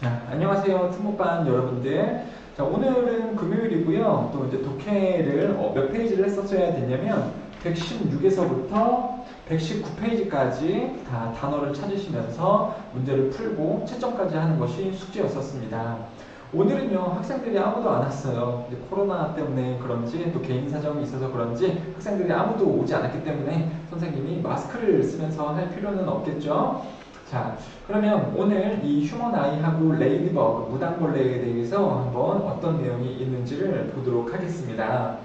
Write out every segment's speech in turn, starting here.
안녕하세요, 특목반 여러분들. 자, 오늘은 금요일이고요. 또 이제 독해를 몇 페이지를 했었어야 되냐면 116에서부터 119페이지까지 다 단어를 찾으시면서 문제를 풀고 채점까지 하는 것이 숙제였었습니다. 오늘은요, 학생들이 아무도 안 왔어요. 이제 코로나 때문에 그런지 또 개인 사정이 있어서 그런지 학생들이 아무도 오지 않았기 때문에 선생님이 마스크를 쓰면서 할 필요는 없겠죠. 자, 그러면 오늘 이 휴먼 아이하고 레이디버그, 무당벌레에 대해서 한번 어떤 내용이 있는지를 보도록 하겠습니다.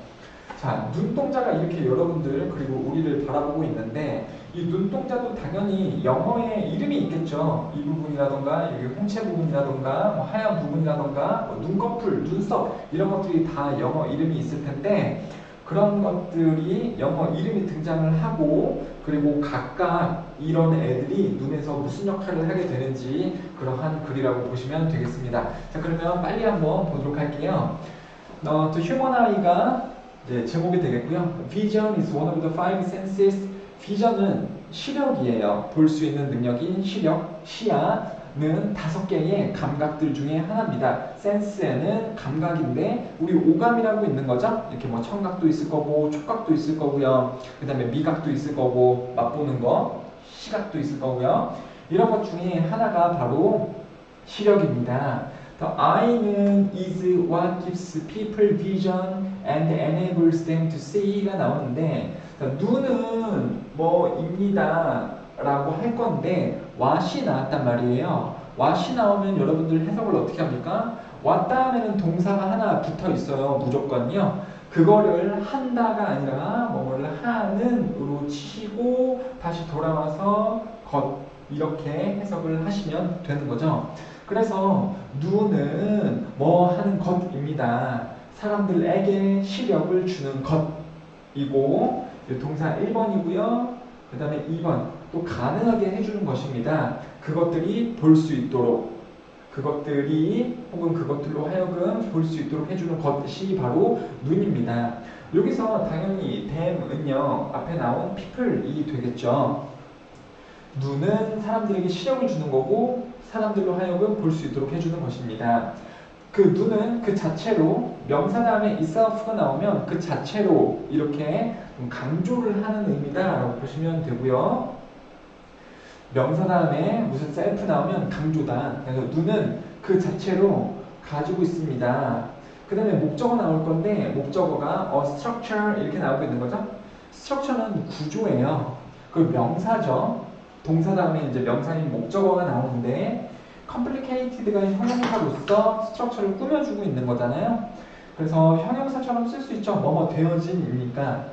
자, 눈동자가 이렇게 여러분들 그리고 우리를 바라보고 있는데 이 눈동자도 당연히 영어의 이름이 있겠죠. 이 부분이라던가 여기 홍채 부분이라던가 뭐 하얀 부분이라던가 뭐 눈꺼풀, 눈썹 이런 것들이 다 영어 이름이 있을 텐데 그런 것들이 영어 이름이 등장을 하고 그리고 각각 이런 애들이 눈에서 무슨 역할을 하게 되는지 그러한 글이라고 보시면 되겠습니다. 자, 그러면 빨리 한번 보도록 할게요. The human eye가 이제 제목이 되겠고요. Vision is one of the five senses. 비전은 시력이에요. 볼 수 있는 능력인 시력, 시야는 5개의 감각들 중에 하나입니다. 센스에는 감각인데 우리 오감이라고 있는 거죠. 이렇게 뭐 청각도 있을 거고 촉각도 있을 거고요. 그 다음에 미각도 있을 거고 맛보는 거, 시각도 있을 거고요. 이런 것 중에 하나가 바로 시력입니다. The eye는 is what gives people vision and enables them to see가 나오는데 눈은 뭐입니다 라고 할 건데 what이 나왔단 말이에요. what이 나오면 여러분들 해석을 어떻게 합니까? what 다음에는 동사가 하나 붙어 있어요. 무조건요. 그거를 한다가 아니라 뭐를 하는으로 치고 다시 돌아와서 것 이렇게 해석을 하시면 되는 거죠. 그래서 눈은 뭐 하는 것입니다. 사람들에게 시력을 주는 것이고 동사 1번이고요. 그 다음에 2번 또 가능하게 해주는 것입니다. 그것들이 볼 수 있도록 그것들이 혹은 그것들로 하여금 볼 수 있도록 해주는 것이 바로 눈입니다. 여기서 당연히 them은요 앞에 나온 people이 되겠죠. 눈은 사람들에게 시력을 주는 거고 사람들로 하여금 볼 수 있도록 해주는 것입니다. 그 눈은 그 자체로 명사 다음에 itself가 나오면 그 자체로 이렇게 강조를 하는 의미다라고 보시면 되고요. 명사 다음에 무슨 self 나오면 강조다. 그래서 눈은 그 자체로 가지고 있습니다. 그 다음에 목적어 나올 건데 목적어가 structure 이렇게 나오고 있는 거죠. structure는 구조예요. 그 명사죠. 동사 다음에 이제 명사인 목적어가 나오는데 complicated가 형용사로서 스트럭처를 꾸며주고 있는 거잖아요. 그래서 형용사처럼 쓸 수 있죠. 뭐뭐 되어진이니까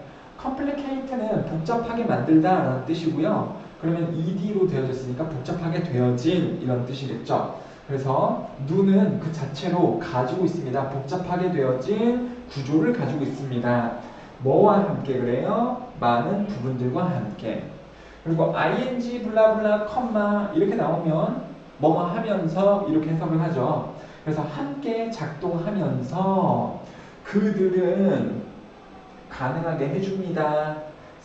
complicated는 복잡하게 만들다 라는 뜻이고요. 그러면 ed로 되어졌으니까 복잡하게 되어진 이런 뜻이겠죠. 그래서 눈은 그 자체로 가지고 있습니다. 복잡하게 되어진 구조를 가지고 있습니다. 뭐와 함께 그래요? 많은 부분들과 함께. 그리고 ing 블라블라 컴마 이렇게 나오면 뭐뭐 하면서 이렇게 해석을 하죠. 그래서 함께 작동하면서 그들은 가능하게 해줍니다.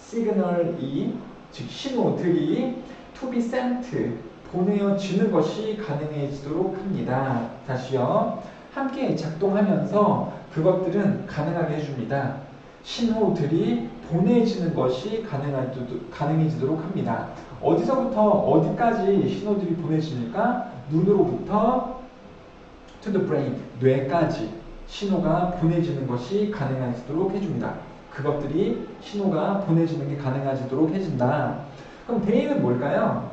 시그널이 즉 신호들이 to be sent 보내어지는 것이 가능해지도록 합니다. 다시요. 함께 작동하면서 그것들은 가능하게 해줍니다. 신호들이 보내지는 것이 가능해지도록 합니다. 어디서부터 어디까지 신호들이 보내집니까? 눈으로부터 to the brain, 뇌까지 신호가 보내지는 것이 가능해지도록 해줍니다. 그것들이 신호가 보내지는 게 가능해지도록 해준다. 그럼 대의는 뭘까요?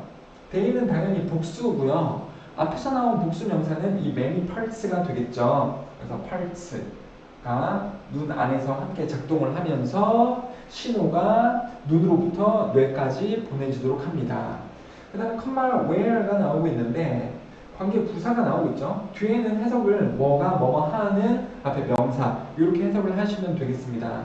대의는 당연히 복수고요. 앞에서 나온 복수 명사는 이 many parts가 되겠죠. 그래서 parts가 눈 안에서 함께 작동을 하면서 신호가 눈으로부터 뇌까지 보내지도록 합니다. 그 다음에 컴마 where가 나오고 있는데 관계 부사가 나오고 있죠. 뒤에는 해석을 뭐가 뭐뭐 하는 앞에 명사 이렇게 해석을 하시면 되겠습니다.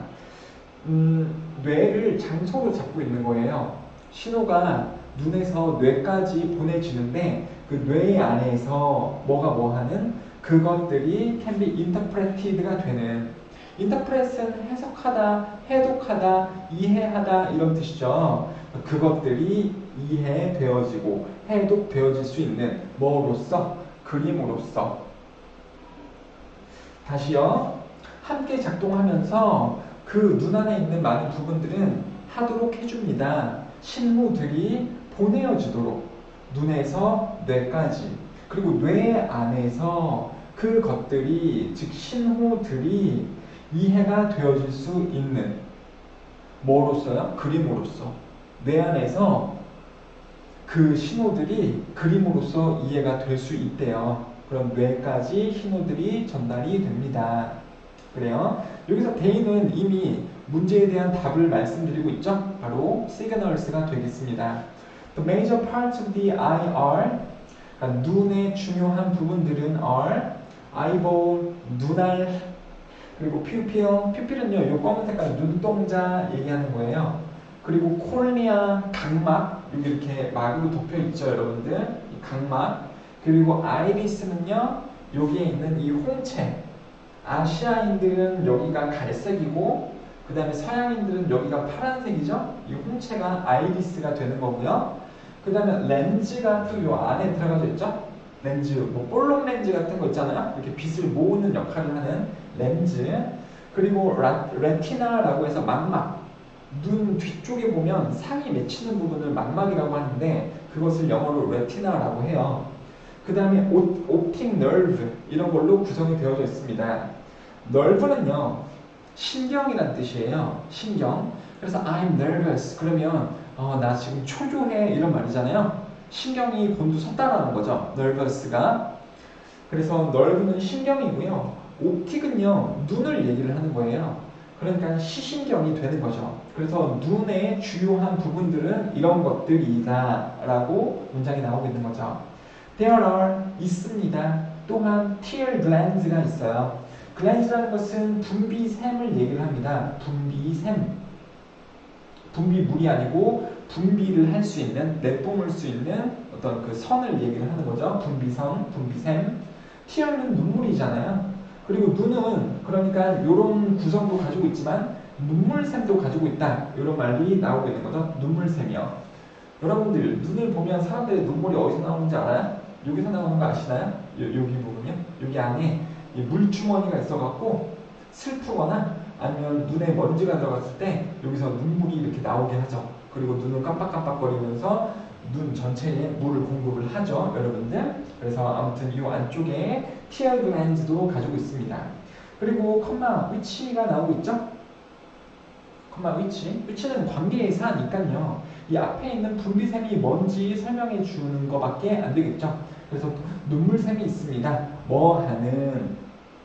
뇌를 장소로 잡고 있는 거예요. 신호가 눈에서 뇌까지 보내지는데 그 뇌 안에서 뭐가 뭐 하는 그것들이 can be interpreted가 되는 interpret은 해석하다, 해독하다, 이해하다 이런 뜻이죠. 그것들이 이해되어지고 해독되어질 수 있는 뭐로서 그림으로써. 다시요. 함께 작동하면서 그 눈 안에 있는 많은 부분들은 하도록 해줍니다. 신호들이 보내어지도록. 눈에서 뇌까지. 그리고 뇌 안에서 그것들이, 즉 신호들이 이해가 되어질 수 있는, 뭐로써요? 그림으로써. 뇌 안에서 그 신호들이 그림으로써 이해가 될 수 있대요. 그럼 뇌까지 신호들이 전달이 됩니다. 그래요. 여기서 대인은 이미 문제에 대한 답을 말씀드리고 있죠. 바로 signals가 되겠습니다. The major parts of the eye are, 그러니까 눈의 중요한 부분들은 are, eyeball, 눈알, 그리고 pupil, pupil은요, 이 검은 색깔 눈동자 얘기하는 거예요. 그리고 콜리아, 각막, 여기 이렇게 막으로 덮여 있죠, 여러분들. 이 각막. 그리고 아이리스는요, 여기에 있는 이 홍채. 아시아인들은 여기가 갈색이고, 그 다음에 서양인들은 여기가 파란색이죠. 이 홍채가 아이리스가 되는 거고요. 그 다음에 렌즈가 또 요 안에 들어가져 있죠. 렌즈, 뭐 볼록 렌즈 같은 거 있잖아요. 이렇게 빛을 모으는 역할을 하는 렌즈. 그리고 레티나라고 해서 망막. 눈 뒤쪽에 보면 상이 맺히는 부분을 망막이라고 하는데 그것을 영어로 레티나라고 해요. 그 다음에 옵틱 nerve 이런 걸로 구성이 되어져 있습니다. nerve는요 신경이란 뜻이에요. 신경. 그래서 I'm nervous 그러면 나 지금 초조해 이런 말이잖아요. 신경이 곤두섰다라는 거죠. nervous가. 그래서 nerve는 신경이고요. 옵틱은요 눈을 얘기를 하는 거예요. 그러니까 시신경이 되는 거죠. 그래서 눈의 주요한 부분들은 이런 것들이다 라고 문장이 나오고 있는 거죠. There are 있습니다. 또한 tear glands가 있어요. glands라는 것은 분비샘을 얘기를 합니다. 분비샘. 분비물이 아니고 분비를 할 수 있는, 내뿜을 수 있는 어떤 그 선을 얘기를 하는 거죠. 분비선, 분비샘. tear는 눈물이잖아요. 그리고 눈은 그러니까 이런 구성도 가지고 있지만 눈물샘도 가지고 있다. 이런 말이 나오고 있는 거죠. 눈물샘이요. 여러분들 눈을 보면 사람들의 눈물이 어디서 나오는지 알아요? 여기서 나오는 거 아시나요? 여기 부분이요. 여기 안에 물주머니가 있어갖고 슬프거나 아니면 눈에 먼지가 들어갔을 때 여기서 눈물이 이렇게 나오게 하죠. 그리고 눈을 깜빡깜빡거리면서 눈 전체에 물을 공급을 하죠, 여러분들. 그래서 아무튼 이 안쪽에 tear glands도 가지고 있습니다. 그리고 컴마 which가 나오고 있죠? 컴마 which는 관계의사니까요. 이 앞에 있는 분비샘이 뭔지 설명해 주는 것밖에 안 되겠죠. 그래서 눈물샘이 있습니다. 뭐 하는,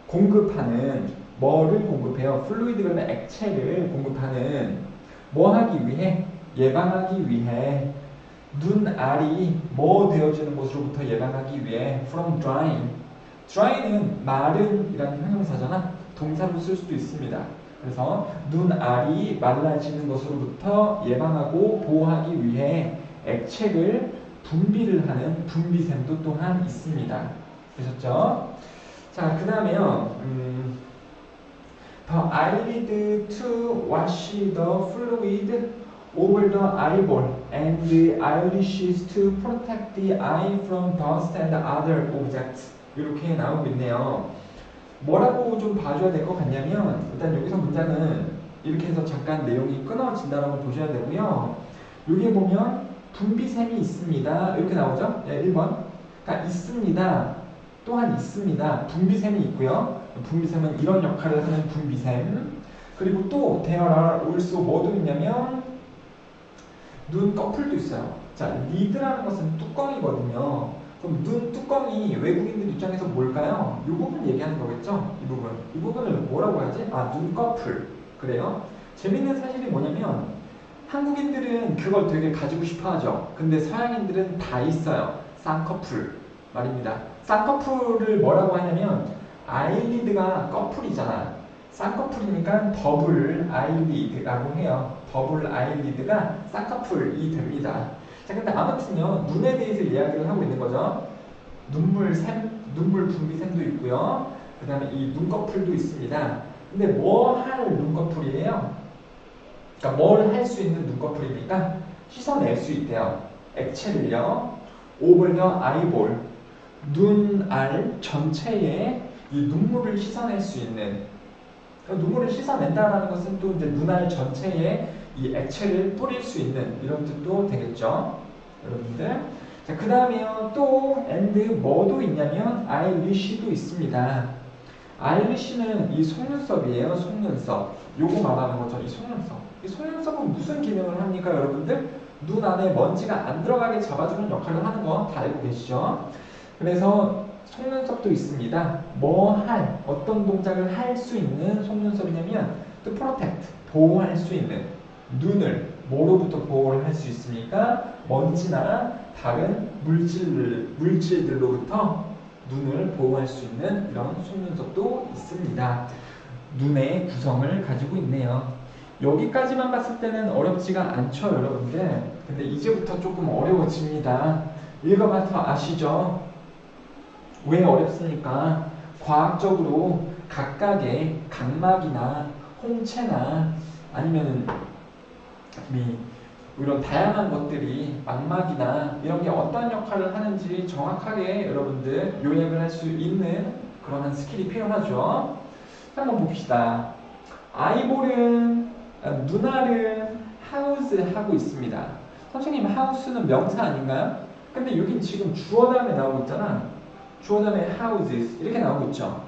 공급하는, 뭐를 공급해요? 플루이드 그러면 액체를 공급하는, 뭐 하기 위해? 예방하기 위해. 눈알이 뭐 되어지는 것으로부터 예방하기 위해 from drying. dry는 마른 이라는 형용사잖아. 동사로 쓸 수도 있습니다. 그래서 눈알이 말라지는 것으로부터 예방하고 보호하기 위해 액체를 분비를 하는 분비샘도 또한 있습니다. 되셨죠? 자, 그 다음에요. The eyelid to wash the fluid over the eyeball and the eyelashes to protect the eye from dust and other objects. 이렇게 나오고 있네요. 뭐라고 좀 봐줘야 될 것 같냐면 일단 여기서 문장은 이렇게 해서 잠깐 내용이 끊어진다는 걸 보셔야 되고요. 여기에 보면 분비샘이 있습니다. 이렇게 나오죠? 네, 1번. 그러니까 있습니다. 또한 있습니다. 분비샘이 있고요. 분비샘은 이런 역할을 하는 분비샘. 그리고 또 there are also 뭐도 있냐면 눈 꺼풀도 있어요. 자, lid라는 것은 뚜껑이거든요. 그럼 눈 뚜껑이 외국인들 입장에서 뭘까요? 이 부분 얘기하는 거겠죠? 이 부분. 이 부분을 뭐라고 하지? 아, 눈꺼풀. 그래요? 재밌는 사실이 뭐냐면 한국인들은 그걸 되게 가지고 싶어 하죠. 근데 서양인들은 다 있어요. 쌍꺼풀 말입니다. 쌍꺼풀을 뭐라고 하냐면 아이리드가 꺼풀이잖아. 쌍꺼풀이니까 더블 아이리드라고 해요. 더블 아이리드가 쌍꺼풀이 됩니다. 자, 근데 아무튼요, 눈에 대해서 이야기를 하고 있는 거죠. 눈물샘, 눈물 분비샘도 있고요. 그 다음에 이 눈꺼풀도 있습니다. 근데 뭐 할 눈꺼풀이에요? 그러니까 뭘 할 수 있는 눈꺼풀이니까 씻어낼 수 있대요. 액체를요. over the eyeball, 눈 눈알 전체에 이 눈물을 씻어낼 수 있는, 눈물을 씻어낸다라는 것은 또 이제 눈알 전체에 이 액체를 뿌릴 수 있는 이런 뜻도 되겠죠, 여러분들. 자, 그 다음에요. 또 and 뭐도 있냐면 eyelash도 있습니다. eyelash는 이 속눈썹이에요. 속눈썹. 요거 말하는 거죠. 이 속눈썹. 이 속눈썹은 무슨 기능을 합니까, 여러분들? 눈 안에 먼지가 안 들어가게 잡아주는 역할을 하는 거 다 알고 계시죠? 그래서 속눈썹도 있습니다. 어떤 동작을 할 수 있는 속눈썹이냐면 to protect, 보호할 수 있는, 눈을 뭐로부터 보호를 할 수 있습니까? 먼지나 다른 물질들로부터 눈을 보호할 수 있는 이런 속눈썹도 있습니다. 눈의 구성을 가지고 있네요. 여기까지만 봤을 때는 어렵지가 않죠, 여러분들. 근데 이제부터 조금 어려워집니다. 읽어봐서 아시죠? 왜 어렵습니까? 과학적으로 각각의 각막이나 홍채나 아니면 이런 다양한 것들이 망막이나 이런 게 어떤 역할을 하는지 정확하게 여러분들 요약을 할 수 있는 그런 스킬이 필요하죠. 한번 봅시다. 아이볼은 눈알은 하우스 하고 있습니다. 선생님, 하우스는 명사 아닌가요? 근데 여긴 지금 주어 다음에 나오고 있잖아. 주어 다음에 houses 이렇게 나오고 있죠.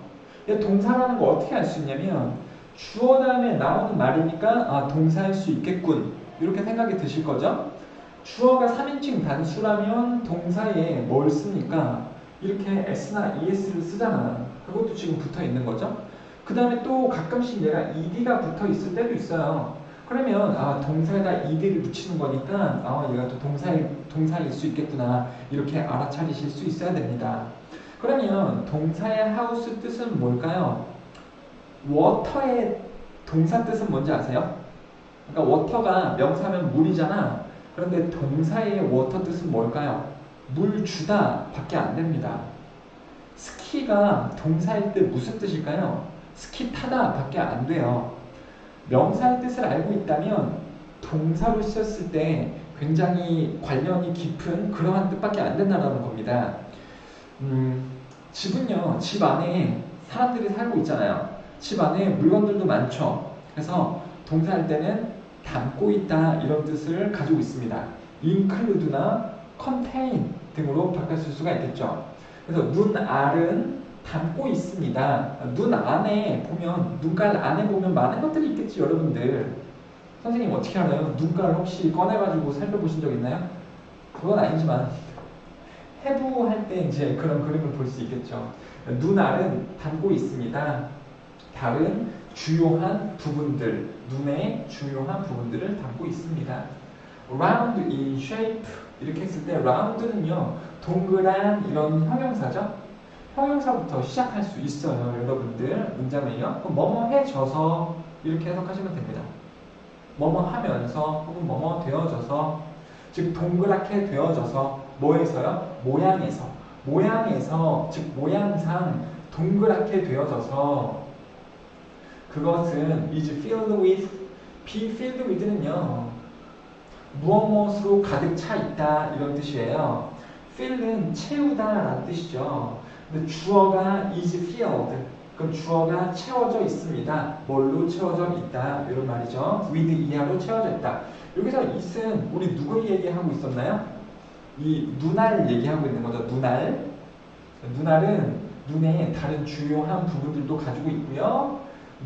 동사라는 거 어떻게 알 수 있냐면 주어 다음에 나오는 말이니까 동사일 수 있겠군, 이렇게 생각이 드실 거죠. 주어가 3인칭 단수라면 동사에 뭘 씁니까? 이렇게 s나 es를 쓰잖아. 그것도 지금 붙어 있는 거죠. 그 다음에 또 가끔씩 얘가 ed가 붙어 있을 때도 있어요. 그러면 동사에다 ed를 붙이는 거니까 얘가 또 동사일 수 있겠구나, 이렇게 알아차리실 수 있어야 됩니다. 그러면 동사의 하우스 뜻은 뭘까요? 워터의 동사 뜻은 뭔지 아세요? 그러니까 워터가 명사면 물이잖아. 그런데 동사의 워터 뜻은 뭘까요? 물 주다 밖에 안 됩니다. 스키가 동사일 때 무슨 뜻일까요? 스키 타다 밖에 안 돼요. 명사의 뜻을 알고 있다면 동사로 썼을 때 굉장히 관련이 깊은 그러한 뜻밖에 안 된다는 겁니다. 집은요, 집 안에 사람들이 살고 있잖아요. 집 안에 물건들도 많죠. 그래서 동사할 때는 담고 있다, 이런 뜻을 가지고 있습니다. include나 contain 등으로 바꿔쓸 수가 있겠죠. 그래서 눈알은 담고 있습니다. 눈 안에 보면, 눈깔 안에 보면 많은 것들이 있겠지, 여러분들. 선생님 어떻게 알아요? 눈깔 혹시 꺼내가지고 살펴보신 적 있나요? 그건 아니지만 해부할 때 이제 그런 그림을 볼 수 있겠죠. 눈알은 담고 있습니다. 다른 주요한 부분들, 눈의 주요한 부분들을 담고 있습니다. round in shape 이렇게 했을 때 round는요, 동그란 이런 형용사죠. 형용사부터 시작할 수 있어요, 여러분들. 문장을요. 그럼 뭐뭐 해져서 이렇게 해석하시면 됩니다. 뭐뭐 하면서 혹은 뭐뭐 되어져서, 즉 동그랗게 되어져서, 뭐에서요? 모양에서, 즉 모양상 동그랗게 되어져서, 그것은 is filled with, be filled with는요, 무엇무엇으로 가득 차 있다, 이런 뜻이에요. fill는 채우다 라는 뜻이죠. 근데 주어가 is filled, 그럼 주어가 채워져 있습니다. 뭘로 채워져 있다, 이런 말이죠. with 이하로 채워져 있다. 여기서 it은 우리 누구 얘기하고 있었나요? 이 눈알 얘기하고 있는 거죠. 눈알은 눈의 다른 주요한 부분들도 가지고 있고요.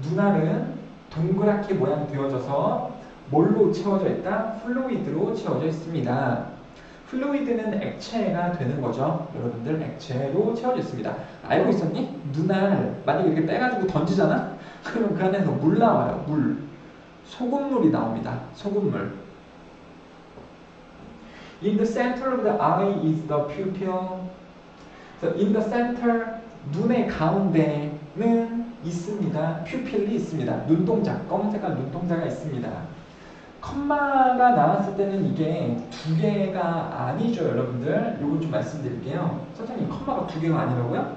눈알은 동그랗게 모양 되어져서 뭘로 채워져 있다? 플루이드로 채워져 있습니다. 플루이드는 액체가 되는 거죠. 여러분들, 액체로 채워져 있습니다. 알고 있었니? 눈알 만약에 이렇게 빼가지고 던지잖아? 그러면 그 안에서 물 나와요. 물. 소금물이 나옵니다. 소금물. In the center of the eye is the pupil. So in the center, 눈의 가운데는 있습니다. 퓨필이 있습니다. 눈동자, 검은 색깔 눈동자가 있습니다. 컴마가 나왔을 때는 이게 두 개가 아니죠, 여러분들. 요걸 좀 말씀드릴게요. 선생님, 컴마가 두 개가 아니라고요?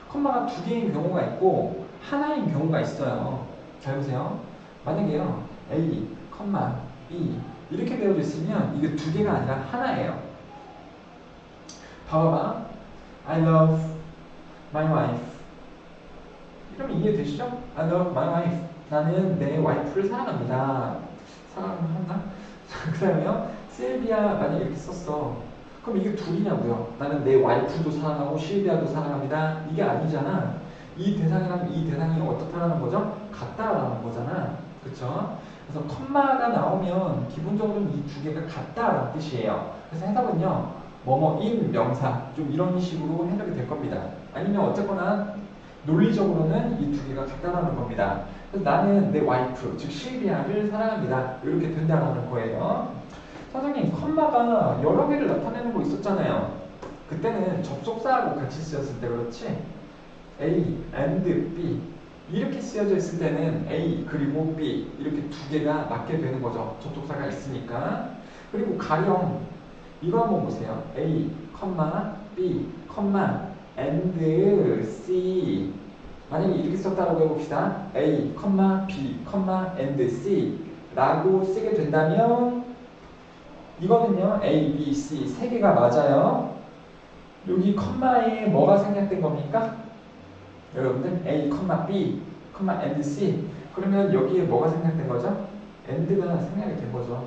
컴마가 두 개인 경우가 있고 하나인 경우가 있어요. 잘 보세요. 만약에요, A, 컴마, B 이렇게 되어져 있으면 이게 두 개가 아니라 하나예요. 봐봐. I love my wife. 이러면 이해되시죠? I love my wife. 나는 내 와이프를 사랑합니다. 사랑한다? 그 다음에요. 실비아 만약에 이렇게 썼어. 그럼 이게 둘이냐고요? 나는 내 와이프도 사랑하고 실비아도 사랑합니다. 이게 아니잖아. 이 대상이랑 이 대상이 어떻다라는 거죠? 같다라는 거잖아. 그쵸? 그래서 컴마가 나오면 기본적으로는 이 두 개가 같다라는 뜻이에요. 그래서 해석은요. 뭐뭐인 명사 좀 이런 식으로 해석이 될 겁니다. 아니면 어쨌거나 논리적으로는 이 두 개가 같다라는 겁니다. 그래서 나는 내 와이프, 즉 실비아를 사랑합니다. 이렇게 된다라는 거예요. 선생님, 컴마가 여러 개를 나타내는 거 있었잖아요. 그때는 접속사하고 같이 쓰였을 때 그렇지? A, and B 이렇게 쓰여져 있을 때는 A 그리고 B 이렇게 두 개가 맞게 되는 거죠. 접속사가 있으니까. 그리고 가령 이거 한번 보세요. A, B, and C 만약에 이렇게 썼다라고 해봅시다. A, B, and C 라고 쓰게 된다면 이거는요. A, B, C 세 개가 맞아요. 여기 컴마에 뭐가 생략된 겁니까? 여러분들 A, B, and C 그러면 여기에 뭐가 생략된 거죠? and가 생략이 된 거죠.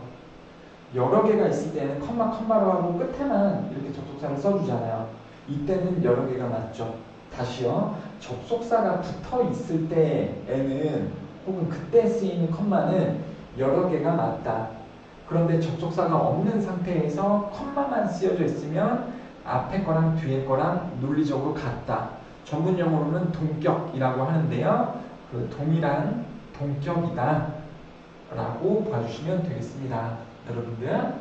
여러 개가 있을 때는 컴마로 하고 끝에만 이렇게 접속사를 써주잖아요. 이때는 여러 개가 맞죠. 다시요. 접속사가 붙어 있을 때에는 혹은 그때 쓰이는 컴마는 여러 개가 맞다. 그런데 접속사가 없는 상태에서 컴마만 쓰여져 있으면 앞에 거랑 뒤에 거랑 논리적으로 같다. 전문 용어로는 동격이라고 하는데요. 그 동일한 동격이다 라고 봐주시면 되겠습니다. 여러분들.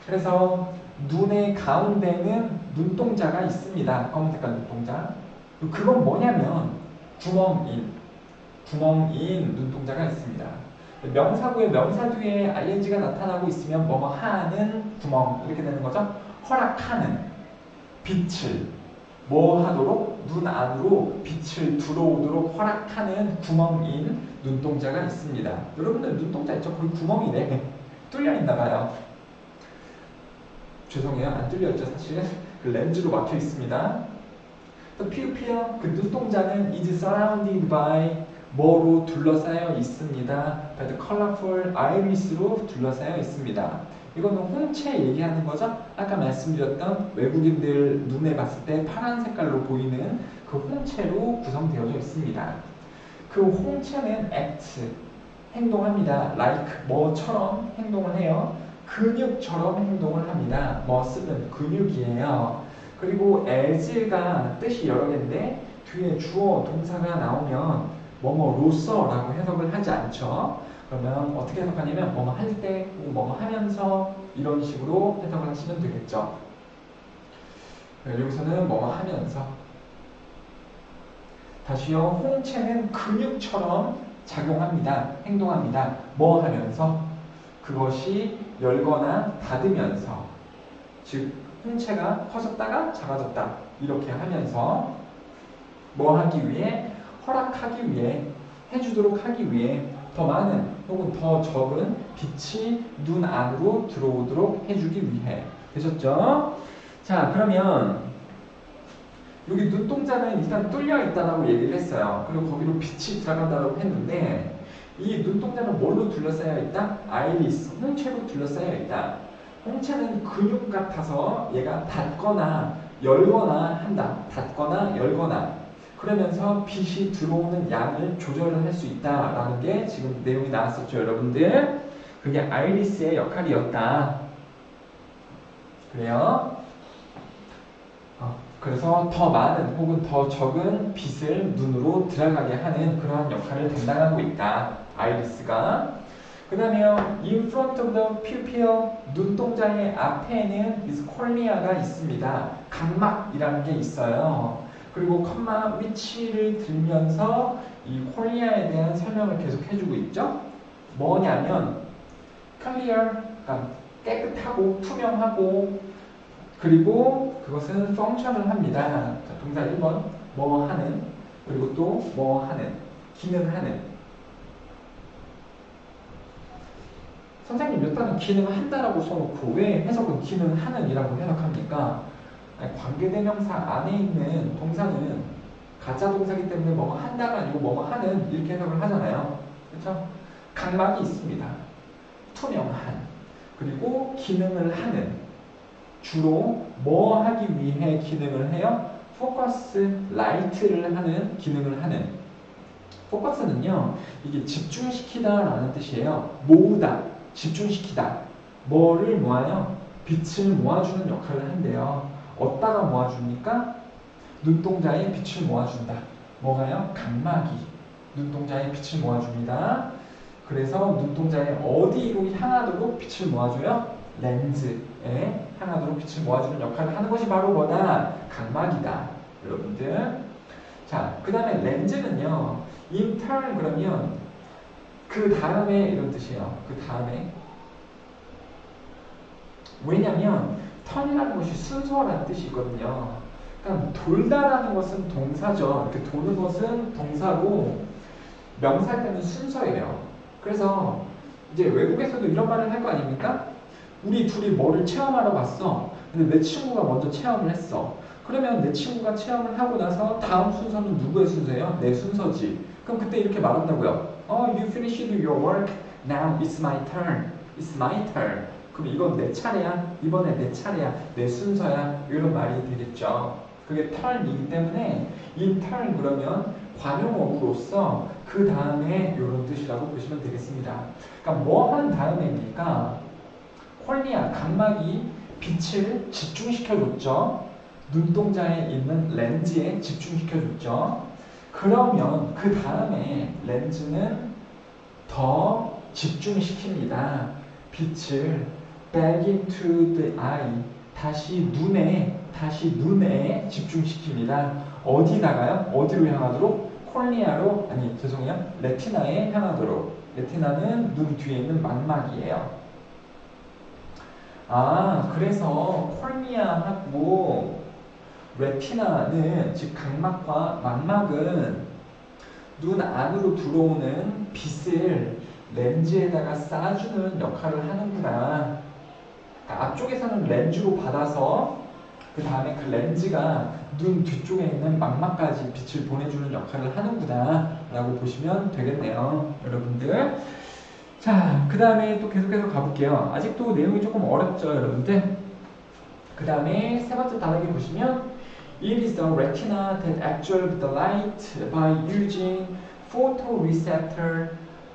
그래서 눈의 가운데는 눈동자가 있습니다. 검은 색깔 눈동자. 그건 뭐냐면 구멍인 눈동자가 있습니다. 명사구에 명사 뒤에 ing가 나타나고 있으면 뭐뭐 하는 구멍 이렇게 되는 거죠. 허락하는 빛을 뭐 하도록 눈 안으로 빛을 들어오도록 허락하는 구멍인 눈동자가 있습니다. 여러분들 눈동자 있죠? 거기 구멍이네. 뚫려 있나 봐요. 죄송해요. 안 뚫려 있죠. 사실 그 렌즈로 막혀 있습니다. 피우피어 그 눈동자는 is surrounded by 뭐로 둘러싸여 있습니다. by the colorful iris로 둘러싸여 있습니다. 이거는 홍채 얘기하는 거죠. 아까 말씀드렸던 외국인들 눈에 봤을 때 파란 색깔로 보이는 그 홍채로 구성되어져 있습니다. 그 홍채는 act, 행동합니다. like, 뭐처럼 행동을 해요. 근육처럼 행동을 합니다. muscle은 근육이에요. 그리고 as가 뜻이 여러 개인데 뒤에 주어, 동사가 나오면 뭐뭐로서라고 해석을 하지 않죠. 그러면 어떻게 해석하냐면 뭐뭐 할 때, 뭐뭐 하면서 이런 식으로 해석을 하시면 되겠죠. 여기서는 뭐뭐 하면서 다시요. 홍채는 근육처럼 작용합니다. 행동합니다. 뭐 하면서? 그것이 열거나 닫으면서 즉 홍채가 커졌다가 작아졌다 이렇게 하면서 뭐 하기 위해? 허락하기 위해 해주도록 하기 위해 더 많은 혹은 더 적은 빛이 눈 안으로 들어오도록 해주기 위해. 되셨죠? 자, 그러면 여기 눈동자는 일단 뚫려 있다라고 얘기를 했어요. 그리고 거기로 빛이 들어간다고 했는데 이 눈동자는 뭘로 둘러싸여 있다? 아이리스, 홍채로 둘러싸여 있다. 홍채는 근육 같아서 얘가 닫거나 열거나 한다. 닫거나 열거나. 그러면서 빛이 들어오는 양을 조절을 할 수 있다라는 게 지금 내용이 나왔었죠, 여러분들. 그게 아이리스의 역할이었다. 그래요? 그래서 더 많은 혹은 더 적은 빛을 눈으로 들어가게 하는 그러한 역할을 담당하고 있다. 아이리스가. 그 다음에 in front of the pupil 눈동자의 앞에는 is cornea가 있습니다. 각막이라는 게 있어요. 그리고 컴마 위치를 들면서 이 코리아에 대한 설명을 계속 해주고 있죠. 뭐냐면 clear, 그러니까 깨끗하고 투명하고 그리고 그것은 function을 합니다. 자, 동사 1번 뭐 하는 그리고 또 뭐 하는 기능하는. 선생님 몇 단은 기능한다라고 써놓고 왜 해석은 기능하는 이라고 해석합니까? 아니, 관계대명사 안에 있는 동사는 가짜 동사기 때문에 뭐뭐 한다가 아니고 뭐뭐 하는 이렇게 해석을 하잖아요. 그렇죠? 각막이 있습니다. 투명한. 그리고 기능을 하는. 주로 뭐 하기 위해 기능을 해요? 포커스 라이트를 하는 기능을 하는. 포커스는요, 이게 집중시키다 라는 뜻이에요. 모으다, 집중시키다. 뭐를 모아요? 빛을 모아주는 역할을 한대요. 어디다가 모아줍니까? 눈동자에 빛을 모아준다. 뭐가요? 각막이 눈동자에 빛을 모아줍니다. 그래서 눈동자에 어디로 향하도록 빛을 모아줘요? 렌즈에 향하도록 빛을 모아주는 역할을 하는 것이 바로 뭐다? 각막이다. 여러분들. 자, 그 다음에 렌즈는요, in turn 그러면 그 다음에 이런 뜻이에요. 그 다음에. 왜냐면 턴이라는 것이 순서라는 뜻이 있거든요. 그러니까 돌다라는 것은 동사죠. 이렇게 도는 것은 동사로 명사일 때는 순서예요. 그래서 이제 외국에서도 이런 말을 할 거 아닙니까? 우리 둘이 뭐를 체험하러 갔어. 근데 내 친구가 먼저 체험을 했어. 그러면 내 친구가 체험을 하고 나서 다음 순서는 누구의 순서예요? 내 순서지. 그럼 그때 이렇게 말한다고요. You finished your work. Now it's my turn. It's my turn. 그럼 이건 내 차례야. 이번에 내 차례야. 내 순서야. 이런 말이 되겠죠. 그게 turn이기 때문에 in turn 그러면 관용어구로서 그 다음에 이런 뜻이라고 보시면 되겠습니다. 그러니까 뭐 한 다음에입니까? 콜리아, 각막이 빛을 집중시켜줬죠. 눈동자에 있는 렌즈에 집중시켜줬죠. 그러면 그 다음에 렌즈는 더 집중시킵니다. 빛을 back into the eye, 다시 눈에 집중시킵니다. 어디다가요? 어디로 향하도록? 콜리아로, 아니 죄송해요. 레티나에 향하도록. 레티나는 눈 뒤에 있는 망막이에요. 그래서 콜리아하고 레티나는, 즉 각막과 망막은 눈 안으로 들어오는 빛을 렌즈에다가 쏴주는 역할을 하는구나. 그러니까 앞쪽에서는 렌즈로 받아서 그 다음에 그 렌즈가 눈 뒤쪽에 있는 망막까지 빛을 보내주는 역할을 하는구나 라고 보시면 되겠네요, 여러분들. 자, 그 다음에 또 계속해서 가볼게요. 아직도 내용이 조금 어렵죠, 여러분들. 그 다음에 세 번째 단락에 보시면 It is the retina that absorbs the light by using photoreceptor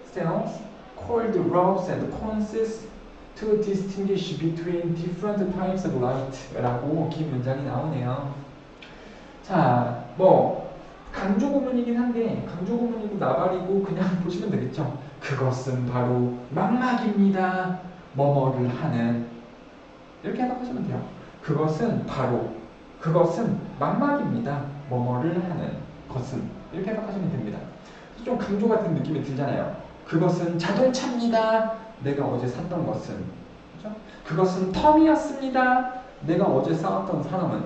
cells called rods and cones to distinguish between different types of light 라고 긴 문장이 나오네요. 자, 강조 구문이긴 한데 강조 구문이고 나발이고 그냥 보시면 되겠죠. 그것은 바로 망막입니다. 뭐뭐를 하는. 이렇게 해석하시면 돼요. 그것은 망막입니다. 뭐뭐를 하는 것은. 이렇게 해석하시면 됩니다. 좀 강조 같은 느낌이 들잖아요. 그것은 자동차입니다. 내가 어제 샀던 것은. 그렇죠? 그것은 텀이었습니다. 내가 어제 싸웠던 사람은.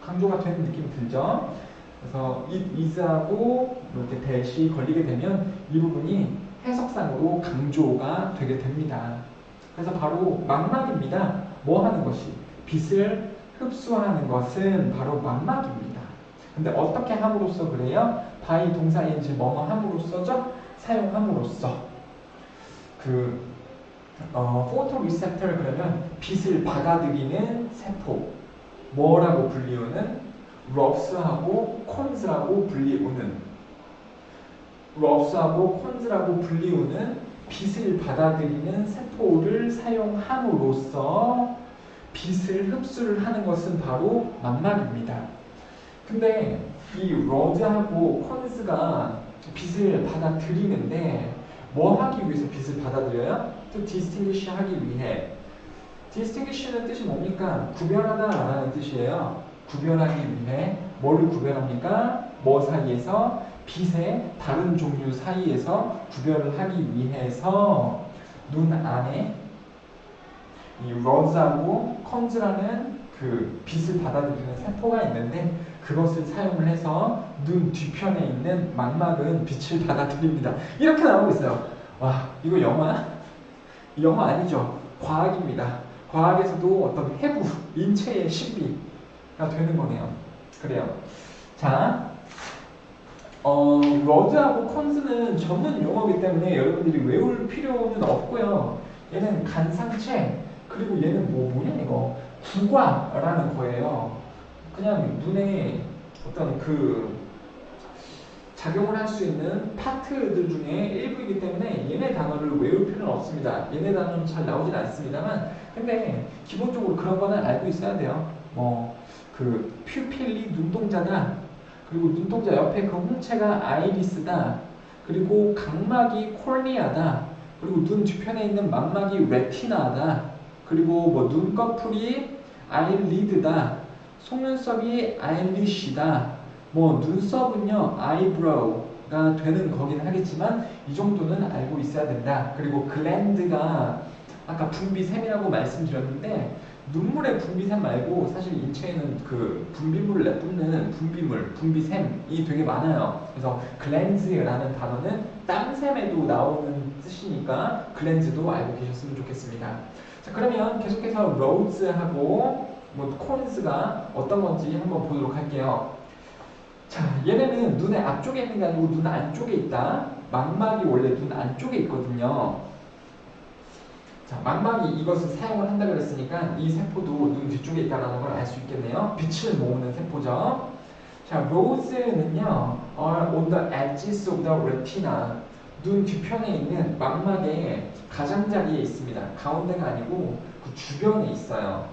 강조가 되는 느낌이 들죠. 그래서 is하고 이렇게 대시 걸리게 되면 이 부분이 해석상으로 강조가 되게 됩니다. 그래서 바로 망막입니다. 뭐 하는 것이? 빛을 흡수하는 것은 바로 망막입니다. 근데 어떻게 함으로써 그래요? by 동사인지 뭐뭐 함으로써죠? 사용함으로써. photoreceptor 그러면 빛을 받아들이는 세포. 뭐라고 불리우는? 럽스하고 콘즈라고 불리우는 빛을 받아들이는 세포를 사용함으로써 빛을 흡수를 하는 것은 바로 망막입니다. 근데 이 러드하고 콘즈가 빛을 받아들이는데 뭐 하기 위해서 빛을 받아들여요? 또 distinguish 하기 위해. distinguish는 뜻이 뭡니까? 구별하다 라는 뜻이에요. 구별하기 위해. 뭐를 구별합니까? 뭐 사이에서? 빛의 다른 종류 사이에서 구별을 하기 위해서 눈 안에 이 rods하고 cones라는 그 빛을 받아들이는 세포가 있는데 그것을 사용을 해서 눈 뒤편에 있는 망막은 빛을 받아들입니다. 이렇게 나오고 있어요. 와, 이거 영화야? 영화 아니죠. 과학입니다. 과학에서도 어떤 해부, 인체의 신비가 되는 거네요. 그래요. 자, 러드하고 콘스는 전문 용어이기 때문에 여러분들이 외울 필요는 없고요. 얘는 간상체, 그리고 얘는 뭐냐 이거 국화라는 거예요. 그냥 눈에 어떤 그 작용을 할 수 있는 파트들 중에 일부이기 때문에 얘네 단어를 외울 필요는 없습니다. 얘네 단어는 잘 나오진 않습니다만, 근데 기본적으로 그런 거는 알고 있어야 돼요. 뭐 그 퓨필리 눈동자다. 그리고 눈동자 옆에 그 홍채가 아이리스다. 그리고 각막이 콜니아다. 그리고 눈 뒤편에 있는 망막이 레티나다. 그리고 뭐 눈꺼풀이 아이리드다. 속눈썹이 아일리시다. 뭐 눈썹은요 아이브로우가 되는 거긴 하겠지만 이 정도는 알고 있어야 된다. 그리고 글랜드가 아까 분비샘이라고 말씀드렸는데 눈물의 분비샘 말고 사실 인체에는 그 분비물을 내뿜는 분비물, 분비샘이 되게 많아요. 그래서 글랜즈라는 단어는 땀샘에도 나오는 뜻이니까 글랜즈도 알고 계셨으면 좋겠습니다. 자, 그러면 계속해서 로즈하고 뭐 콘스가 어떤 건지 한번 보도록 할게요. 자, 얘네는 눈의 앞쪽에 있는 게 아니고 눈 안쪽에 있다. 망막이 원래 눈 안쪽에 있거든요. 자, 망막이 이것을 사용을 한다 그랬으니까 이 세포도 눈 뒤쪽에 있다는 걸 알 수 있겠네요. 빛을 모으는 세포죠. 자, rose는요, are on the edges of the retina. 눈 뒤편에 있는 망막의 가장자리에 있습니다. 가운데가 아니고 그 주변에 있어요.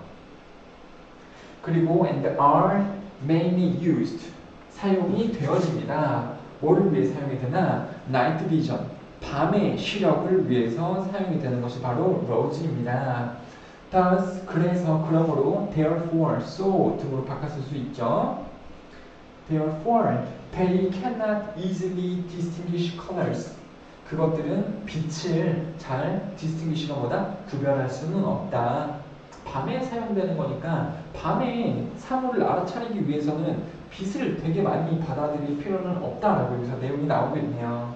그리고 and are mainly used. 사용이 되어집니다. 뭐를 위해 사용이 되나? Night vision, 밤의 시력을 위해서 사용이 되는 것이 바로 rose입니다. Thus, 그래서, 그러므로, therefore, so 등으로 바꿨을 수 있죠. Therefore, they cannot easily distinguish colors. 그것들은 빛을 잘 distinguish가 뭐다? 구별할 수는 없다. 밤에 사용되는 거니까 밤에 사물을 알아차리기 위해서는 빛을 되게 많이 받아들일 필요는 없다라고 여기서 내용이 나오고 있네요.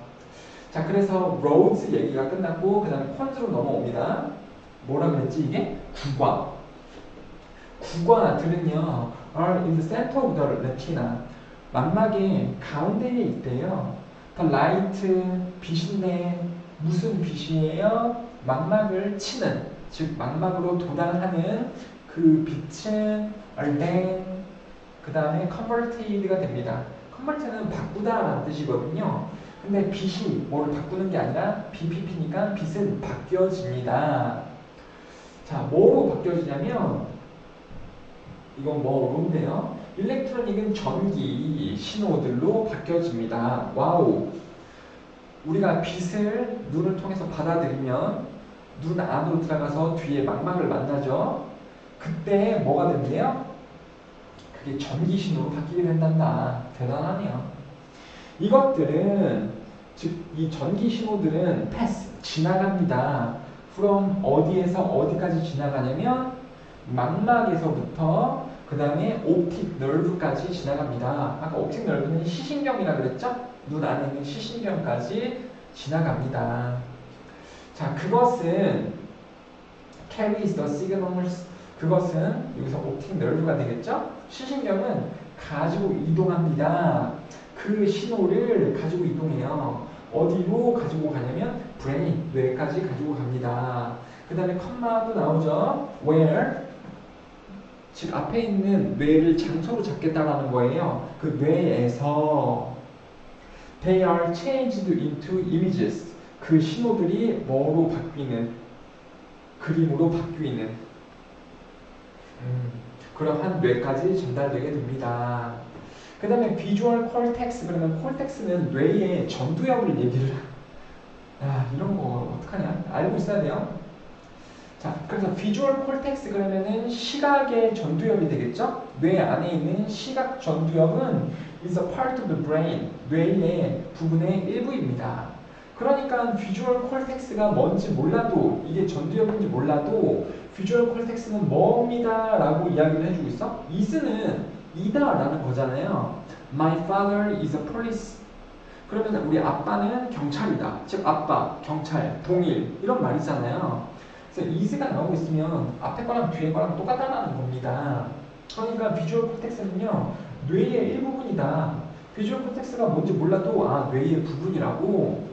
자, 그래서 로즈 얘기가 끝났고 그 다음에 콘즈로 넘어옵니다. 뭐라 그랬지 이게? 국화. 국화들은요 are in the center of the retina. 망막의 가운데에 있대요. The light, 빛인데 무슨 빛이에요? 망막을 치는, 즉 망막으로 도달하는 그 빛은 then 그 다음에 converted가 됩니다. convert는 바꾸다 라는 뜻이거든요. 근데 빛이 뭐를 바꾸는 게 아니라 BPP니까 빛은 바뀌어집니다. 자, 뭐로 바뀌어지냐면 이건 뭐로인데요. 일렉트로닉은 전기 신호들로 바뀌어집니다. 와우. 우리가 빛을 눈을 통해서 받아들이면 눈 안으로 들어가서 뒤에 망막을 만나죠. 그때 뭐가 된대요? 그게 전기 신호로 바뀌게 된단다. 대단하네요. 이것들은 즉 이 전기 신호들은 패스 지나갑니다. from 어디에서 어디까지 지나가냐면 망막에서부터 그 다음에 옵틱 nerve까지 지나갑니다. 아까 옵틱 nerve는 시신경이라 그랬죠? 눈 안에 있는 시신경까지 지나갑니다. 자, 그것은 carries the signals. 그것은 여기서 옵틱 nerve가 되겠죠? 시신경은 가지고 이동합니다. 그 신호를 가지고 이동해요. 어디로 가지고 가냐면 brain, 뇌까지 가지고 갑니다. 그 다음에 컴마도 나오죠. where, 즉 앞에 있는 뇌를 장소로 잡겠다라는 거예요. 그 뇌에서 they are changed into images. 그 신호들이 뭐로 바뀌는, 그림으로 바뀌는 그러한 뇌까지 전달되게 됩니다. 그 다음에 비주얼 콜텍스. 그러면 콜텍스는 뇌의 전두엽을 얘기를 이런 거 어떡하냐? 알고 있어야 돼요. 자, 그래서 비주얼 콜텍스 그러면은 시각의 전두엽이 되겠죠? 뇌 안에 있는 시각 전두엽은 is a part of the brain. 뇌의 부분의 일부입니다. 그러니까 비주얼 콜텍스가 뭔지 몰라도, 이게 전두엽인지 몰라도 비주얼 콜텍스는 뭡니다 라고 이야기를 해주고 있어. is는 이다 라는 거잖아요. My father is a police. 그러면 우리 아빠는 경찰이다. 즉 아빠, 경찰, 동일 이런 말이잖아요. 그래서 is가 나오고 있으면 앞에 거랑 뒤에 거랑 똑같다는 겁니다. 그러니까 비주얼 콜텍스는요 뇌의 일부분이다. 비주얼 콜텍스가 뭔지 몰라도 아 뇌의 부분이라고.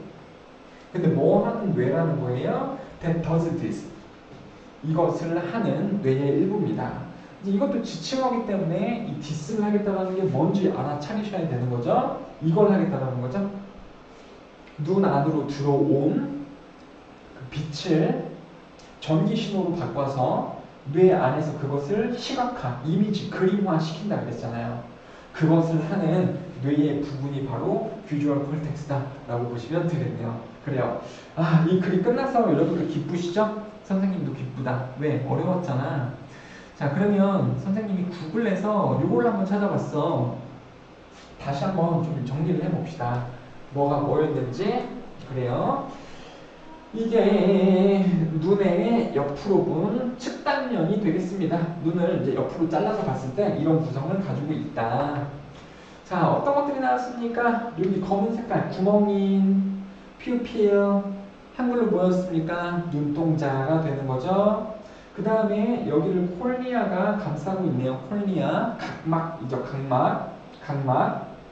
근데 뭐 하는 뇌라는 거예요? That does this. 이것을 하는 뇌의 일부입니다. 이제 이것도 지칭어기 때문에 이 this를 하겠다는 게 뭔지 알아차리셔야 되는 거죠. 이걸 하겠다는 거죠. 눈 안으로 들어온 그 빛을 전기 신호로 바꿔서 뇌 안에서 그것을 시각화, 이미지, 그림화 시킨다 그랬잖아요. 그것을 하는 뇌의 부분이 바로 비주얼 콜텍스다라고 보시면 되겠네요. 그래요. 아, 이 글이 끝나서 여러분들 기쁘시죠? 선생님도 기쁘다. 왜? 어려웠잖아. 자, 그러면 선생님이 구글에서 이걸 한번 찾아봤어. 다시 한번 좀 정리를 해봅시다. 뭐가 뭐였는지. 그래요. 이게 눈의 옆으로 본 측단면이 되겠습니다. 눈을 이제 옆으로 잘라서 봤을 때 이런 구성을 가지고 있다. 자, 어떤 것들이 나왔습니까? 여기 검은 색깔 구멍인 퓨필, 한글로 뭐였습니까? 눈동자가 되는 거죠. 그 다음에 여기를 콜리아가 감싸고 있네요. 콜리아, 각막이죠.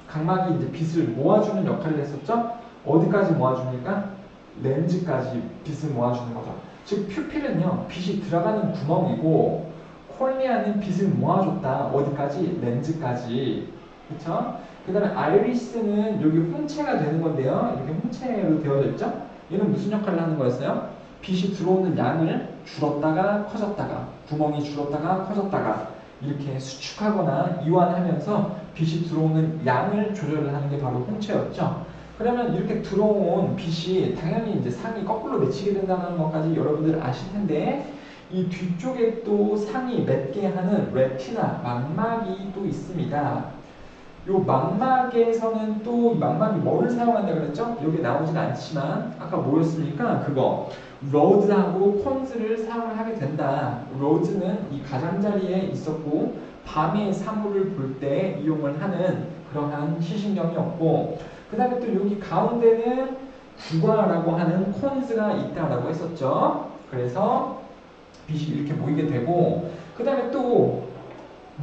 각막이 이제 빛을 모아주는 역할을 했었죠. 어디까지 모아줍니까? 렌즈까지 빛을 모아주는 거죠. 즉 퓨필은요 빛이 들어가는 구멍이고 콜리아는 빛을 모아줬다. 어디까지? 렌즈까지. 그쵸? 그 다음에 아이리스는 여기 홍채가 되는 건데요. 이렇게 홍채로 되어져 있죠? 얘는 무슨 역할을 하는 거였어요? 빛이 들어오는 양을 줄었다가 커졌다가 구멍이 줄었다가 커졌다가 이렇게 수축하거나 이완하면서 빛이 들어오는 양을 조절을 하는 게 바로 홍채였죠. 그러면 이렇게 들어온 빛이 당연히 이제 상이 거꾸로 맺히게 된다는 것까지 여러분들 아실 텐데 이 뒤쪽에 또 상이 맺게 하는 레티나, 망막이 또 있습니다. 요 망막에서는 또 망막이 뭐를 사용한다 그랬죠? 여기 나오진 않지만 아까 뭐였습니까? 그거 로드하고 콘즈를 사용을 하게 된다. 로드는 이 가장자리에 있었고 밤에 사물을 볼 때 이용을 하는 그러한 시신경이었고 그 다음에 또 여기 가운데는 구과라고 하는 콘즈가 있다라고 했었죠. 그래서 빛이 이렇게 모이게 되고 그 다음에 또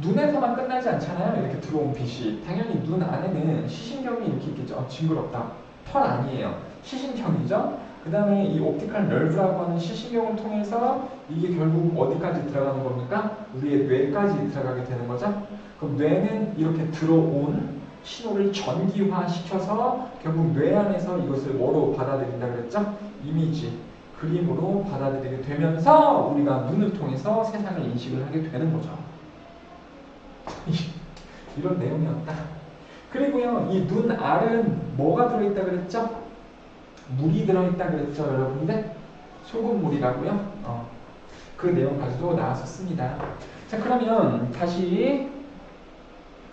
눈에서만 끝나지 않잖아요. 이렇게 들어온 빛이. 당연히 눈 안에는 시신경이 이렇게 있겠죠. 징그럽다. 털 아니에요. 시신경이죠. 그 다음에 이 옵티컬 널브라고 하는 시신경을 통해서 이게 결국 어디까지 들어가는 겁니까? 우리의 뇌까지 들어가게 되는 거죠. 그럼 뇌는 이렇게 들어온 신호를 전기화시켜서 결국 뇌 안에서 이것을 뭐로 받아들인다 그랬죠? 이미지, 그림으로 받아들이게 되면서 우리가 눈을 통해서 세상을 인식을 하게 되는 거죠. 이런 내용이었다. 그리고요, 이 눈 알은 뭐가 들어있다 그랬죠? 물이 들어있다 그랬죠, 여러분들? 소금물이라고요? 그 내용 가지고 나왔었습니다. 자, 그러면 다시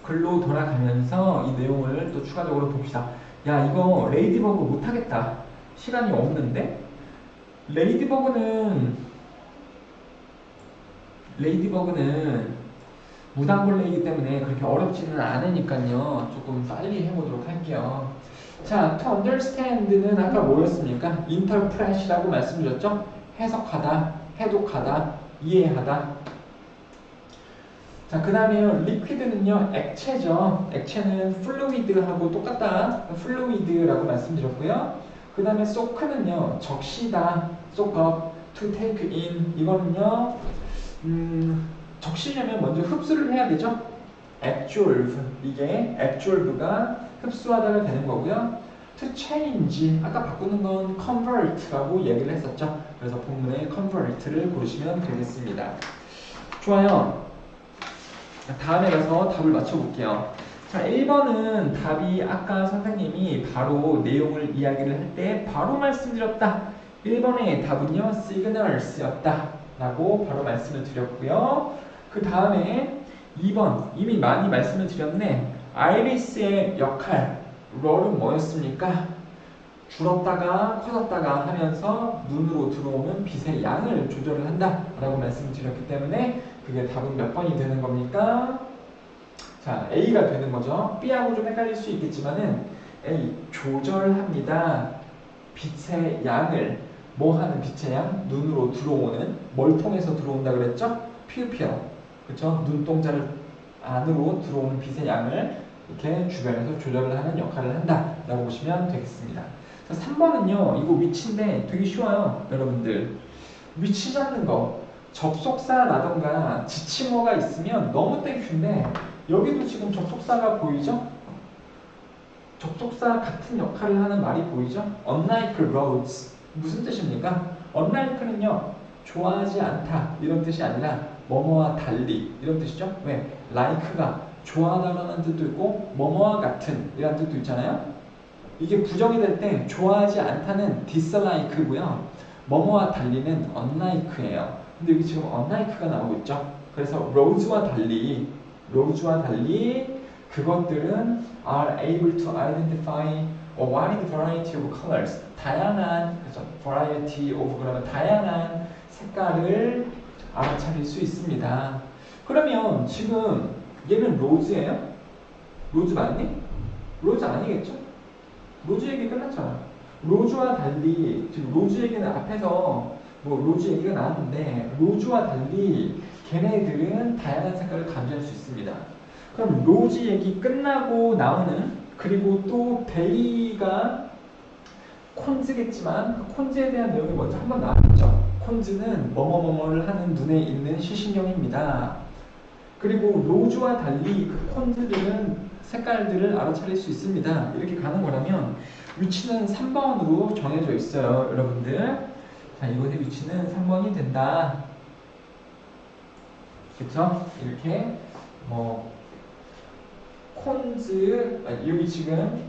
글로 돌아가면서 이 내용을 또 추가적으로 봅시다. 야, 이거 레이디버그 못하겠다. 시간이 없는데? 레이디버그는 무당벌레이기 때문에 그렇게 어렵지는 않으니까요. 조금 빨리 해보도록 할게요. 자, to understand는 아까 뭐였습니까? interpret이라고 말씀드렸죠? 해석하다, 해독하다, 이해하다. 자, 그 다음에 liquid는요, 액체죠. 액체는 fluid하고 똑같다. fluid라고 말씀드렸고요. 그 다음에 soak는요, 적시다, soak up, to take in. 이거는요, 적시려면 먼저 흡수를 해야 되죠. absorb, 이게 absorb가 흡수하다가 되는 거고요. to change, 아까 바꾸는 건 convert라고 얘기를 했었죠. 그래서 본문에 convert를 고르시면 되겠습니다. 좋아요. 다음에 가서 답을 맞춰볼게요. 자, 1번은 답이 아까 선생님이 바로 내용을 이야기를 할 때 바로 말씀드렸다. 1번의 답은요, signals였다 라고 바로 말씀을 드렸고요. 그 다음에 2번 이미 많이 말씀을 드렸네. 아이리스의 역할 롤은 뭐였습니까? 줄었다가 커졌다가 하면서 눈으로 들어오는 빛의 양을 조절을 한다 라고 말씀을 드렸기 때문에 그게 답은 몇 번이 되는 겁니까? 자, A가 되는 거죠. B하고 좀 헷갈릴 수 있겠지만은 A, 조절합니다. 빛의 양을 뭐 하는 빛의 양? 눈으로 들어오는 뭘 통해서 들어온다 그랬죠? 퓨피어. 그쵸? 눈동자를 안으로 들어오는 빛의 양을 이렇게 주변에서 조절을 하는 역할을 한다라고 보시면 되겠습니다. 자, 3번은요. 이거 위치인데 되게 쉬워요. 여러분들. 위치 잡는 거. 접속사라던가 지칭어가 있으면 너무 땡큐인데 여기도 지금 접속사가 보이죠? 접속사 같은 역할을 하는 말이 보이죠? Unlike roads. 무슨 뜻입니까? Unlike는요. 좋아하지 않다 이런 뜻이 아니라 뭐뭐와 달리 이런 뜻이죠? 왜? like가 좋아하다라는 뜻도 있고 뭐뭐와 같은 이라는 뜻도 있잖아요? 이게 부정이 될 때 좋아하지 않다는 dislike고요. 뭐뭐와 달리는 unlike예요. 근데 여기 지금 unlike가 나오고 있죠? 그래서 rose와 달리 그것들은 are able to identify a wide variety of colors. 다양한, 그렇죠? variety of 그러면 다양한 색깔을 알아차릴 수 있습니다. 그러면 지금 얘는 로즈예요? 로즈 맞니? 로즈 아니겠죠? 로즈 얘기 끝났잖아. 로즈와 달리 지금 로즈 얘기는 앞에서 뭐 로즈 얘기가 나왔는데 로즈와 달리 걔네들은 다양한 색깔을 감지할 수 있습니다. 그럼 로즈 얘기 끝나고 나오는 그리고 또 데이가 콘즈겠지만 그 콘즈에 대한 내용이 먼저 한번 나왔죠. 콘즈는 뭐뭐뭐뭐를 하는 눈에 있는 시신경입니다. 그리고 로즈와 달리 그 콘즈들은 색깔들을 알아차릴 수 있습니다. 이렇게 가는 거라면 위치는 3번으로 정해져 있어요. 여러분들. 자, 이곳의 위치는 3번이 된다. 그쵸? 이렇게 뭐 콘즈 여기 지금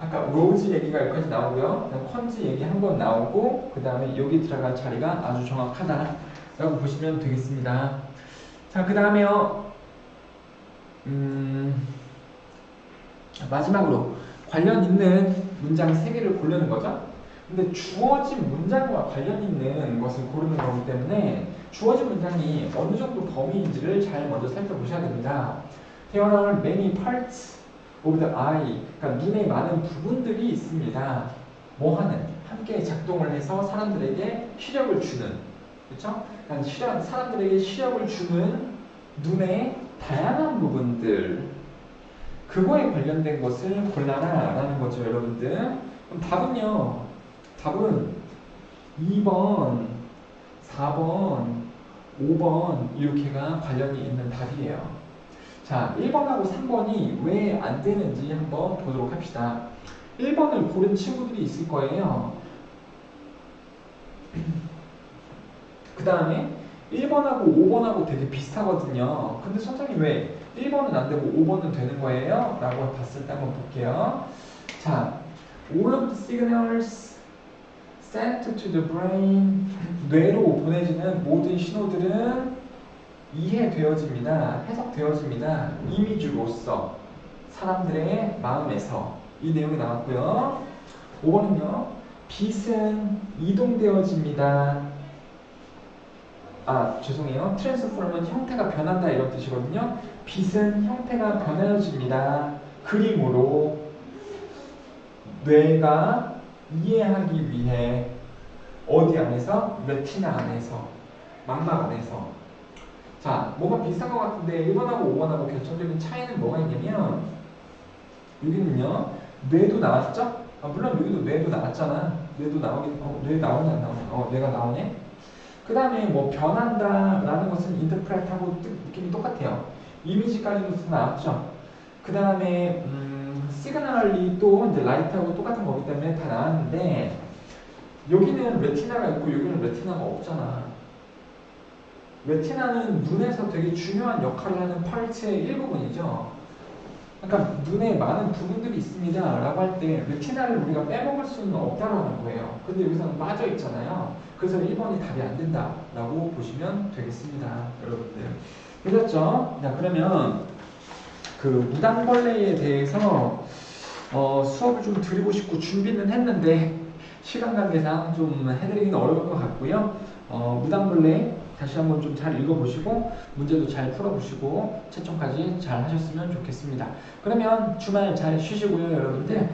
아까 로즈 얘기가 여기까지 나오고요. 콘즈 얘기 한 번 나오고 그 다음에 여기 들어갈 자리가 아주 정확하다라고 보시면 되겠습니다. 자, 그 다음에요. 마지막으로 관련 있는 문장 3개를 고르는 거죠. 근데 주어진 문장과 관련 있는 것을 고르는 거기 때문에 주어진 문장이 어느 정도 범위인지를 잘 먼저 살펴보셔야 됩니다. There are many parts of the eye. 그러니까 눈에 많은 부분들이 있습니다. 뭐 하는? 함께 작동을 해서 사람들에게 시력을 주는. 그렇죠? 그러니까 사람들에게 시력을 주는 눈의 다양한 부분들. 그거에 관련된 것을 골라라 라는 거죠, 여러분들. 그럼 답은요. 답은 2번, 4번, 5번 이렇게가 관련이 있는 답이에요. 자, 1번하고 3번이 왜 안 되는지 한번 보도록 합시다. 1번을 고른 친구들이 있을 거예요. 그 다음에 1번하고 5번하고 되게 비슷하거든요. 근데 선생님 왜 1번은 안 되고 5번은 되는 거예요? 라고 봤을 때 한번 볼게요. 자, all of the signals sent to the brain, 뇌로 보내지는 모든 신호들은 이해되어집니다. 해석되어집니다. 이미지로서 사람들의 마음에서 이 내용이 나왔고요. 5번은요. 빛은 이동되어집니다. 죄송해요. 트랜스포머는 형태가 변한다 이런 뜻이거든요. 빛은 형태가 변해집니다. 그림으로 뇌가 이해하기 위해 어디 안에서? 레티나 안에서, 망막 안에서. 자, 뭐가 비슷한 것 같은데 1번하고 5번하고 결정적인 차이는 뭐가 있냐면 여기는요. 뇌도 나왔죠? 물론 여기도 뇌도 나왔잖아. 뇌도 나오긴 뇌 나오냐 안 나오냐? 뇌가 나오네. 그 다음에 뭐 변한다 라는 것은 인터프레트하고 느낌이 똑같아요. 이미지까지도 나왔죠. 그 다음에 시그널이 또 이제 라이트하고 똑같은 거기 때문에 다 나왔는데 여기는 레티나가 있고 여기는 레티나가 없잖아. 레티나는 눈에서 되게 중요한 역할을 하는 파트의 일부분이죠. 그러니까 눈에 많은 부분들이 있습니다 라고 할 때 레티나를 우리가 빼먹을 수는 없다라는 거예요. 근데 여기서는 빠져 있잖아요. 그래서 1번이 답이 안 된다 라고 보시면 되겠습니다. 여러분들 그렇죠? 자, 그러면 그 무당벌레에 대해서 수업을 좀 드리고 싶고 준비는 했는데 시간 관계상 좀 해드리기는 어려울 것 같고요. 무당벌레 다시 한번 좀 잘 읽어보시고 문제도 잘 풀어보시고 채점까지 잘 하셨으면 좋겠습니다. 그러면 주말 잘 쉬시고요, 여러분들.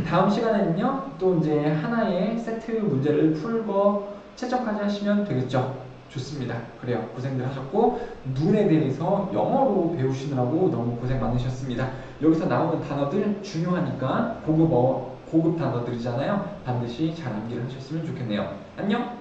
다음 시간에는요 또 이제 하나의 세트 문제를 풀고 채점까지 하시면 되겠죠. 좋습니다. 그래요. 고생들 하셨고, 눈에 대해서 영어로 배우시느라고 너무 고생 많으셨습니다. 여기서 나오는 단어들 중요하니까 고급 단어들이잖아요. 반드시 잘 암기를 하셨으면 좋겠네요. 안녕!